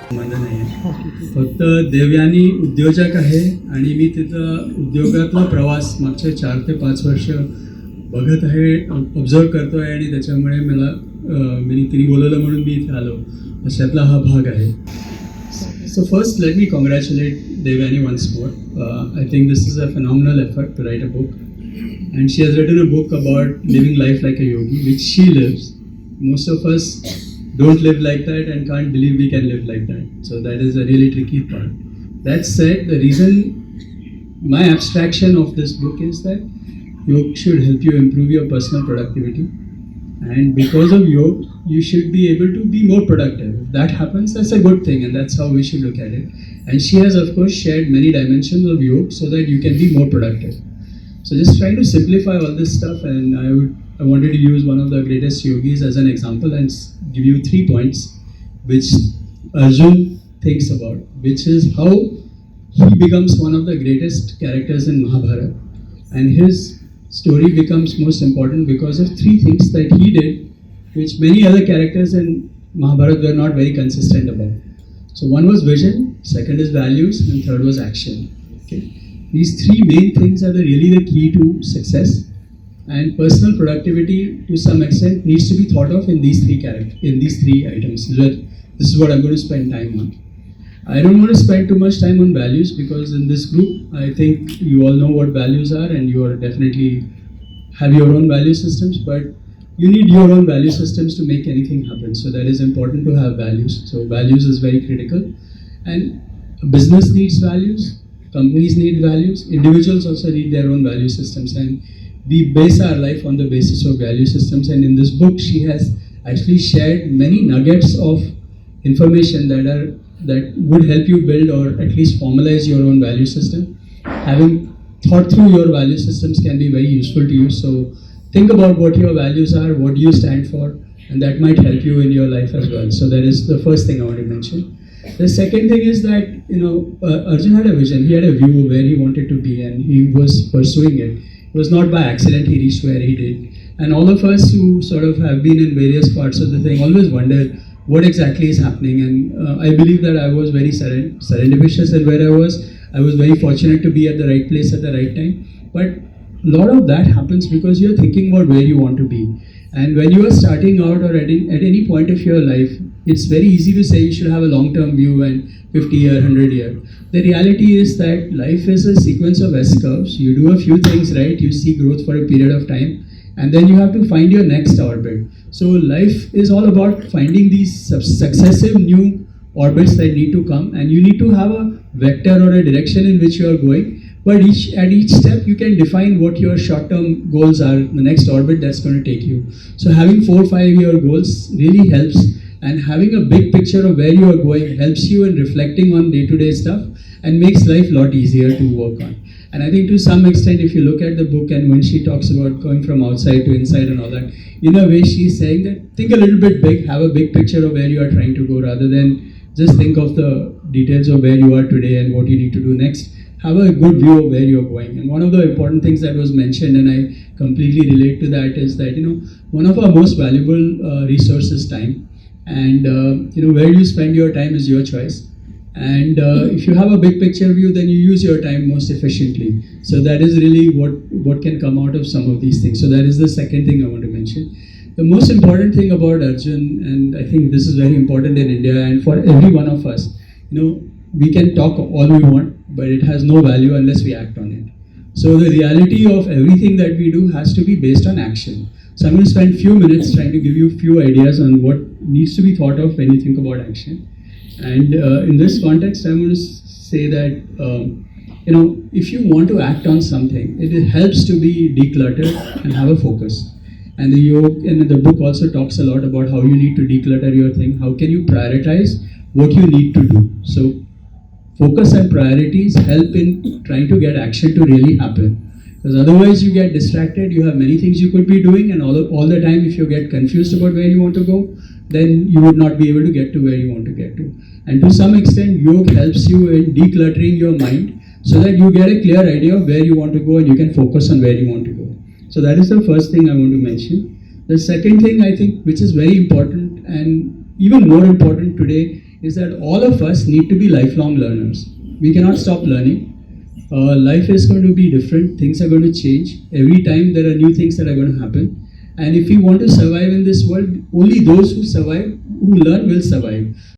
संबंध नाही आहे. फक्त देवयानी उद्योजक आहे आणि मी तिथं उद्योगातला प्रवास मागच्या 4 ते 5 वर्ष बघत आहे, ऑब्झर्व करतो आहे आणि त्याच्यामुळे मला तिने बोलवलं म्हणून मी इथे आलो, अशातला हा भाग आहे. So first, let me congratulate Devyani once more. I think this is a phenomenal effort to write a book. And she has written a book about living life like a yogi, which she lives. Most of us don't live like that and can't believe we can live like that. So that is a really tricky part. That said, the reason, my abstraction of this book is that yoga should help you improve your personal productivity. And because of yoga, you should be able to be more productive. If that happens, that's a good thing, and that's how we should look at it. And she has, of course, shared many dimensions of yoga so that you can be more productive. So just trying to simplify all this stuff, and I wanted to use one of the greatest yogis as an example and give you 3 points which Arjun thinks about, which is how he becomes one of the greatest characters in Mahabharata, and his story becomes most important because of 3 things that he did, which many other characters in Mahabharata were not very consistent about. So one was vision, second is values, and third was action. Okay? These 3 main things are really the key to success, and personal productivity to some extent needs to be thought of in these 3 items. This is what I'm going to spend time on. I don't want to spend too much time on values because in this group, I think you all know what values are and you are definitely have your own value systems, but you need your own value systems to make anything happen. So that is important to have values. So values is very critical. And business needs values, companies need values, individuals also need their own value systems. And we base our life on the basis of value systems. And in this book, she has actually shared many nuggets of information that would help you build or at least formalize your own value system. Having thought through your value systems can be very useful to you. So think about what your values are, what you stand for, and that might help you in your life as well. So that is the first thing I want to mention. The second thing is that, Arjun had a vision. He had a view where he wanted to be and he was pursuing it. It was not by accident he reached where he did. And all of us who sort of have been in various parts of the thing always wonder what exactly is happening. And I believe that I was very serendipitous in where I was. I was very fortunate to be at the right place at the right time. But a lot of that happens because you're thinking about where you want to be. And when you are starting out or at any point of your life, it's very easy to say you should have a long-term view and 50-year, 100-year. The reality is that life is a sequence of S-curves. You do a few things right, you see growth for a period of time, and then you have to find your next orbit. So life is all about finding these successive new orbits that need to come, and you need to have a vector or a direction in which you are going. But at each step, you can define what your short-term goals are, the next orbit that's going to take you. So having 4-5-year goals really helps, and having a big picture of where you are going helps you in reflecting on day-to-day stuff and makes life a lot easier to work on. And I think to some extent, if you look at the book and when she talks about going from outside to inside and all that, in a way she's saying that think a little bit big, have a big picture of where you are trying to go rather than just think of the details of where you are today and what you need to do next. Have a good view of where you're going. And one of the important things that was mentioned, and I completely relate to that, is that, one of our most valuable resources is time. And, where you spend your time is your choice. And if you have a big picture view, then you use your time most efficiently. So that is really what can come out of some of these things. So that is the second thing I want to mention. The most important thing about Arjun, and I think this is very important in India and for every one of us, we can talk all we want, but it has no value unless we act on it. So the reality of everything that we do has to be based on action. So I'm going to spend a few minutes trying to give you a few ideas on what needs to be thought of when you think about action. And in this context, I'm going to say that, if you want to act on something, it helps to be decluttered and have a focus. And the book also talks a lot about how you need to declutter your thing. How can you prioritize what you need to do? So focus and priorities help in trying to get action to really happen. Because otherwise you get distracted, you have many things you could be doing, and all the time if you get confused about where you want to go, then you would not be able to get to where you want to get to. And to some extent, yoga helps you in decluttering your mind so that you get a clear idea of where you want to go and you can focus on where you want to go. So that is the first thing I want to mention. The second thing I think, which is very important and even more important today, is that all of us need to be lifelong learners. We cannot stop learning. Life is going to be different. Things are going to change. Every time there are new things that are going to happen. And if we want to survive in this world, only those who survive, who learn, will survive.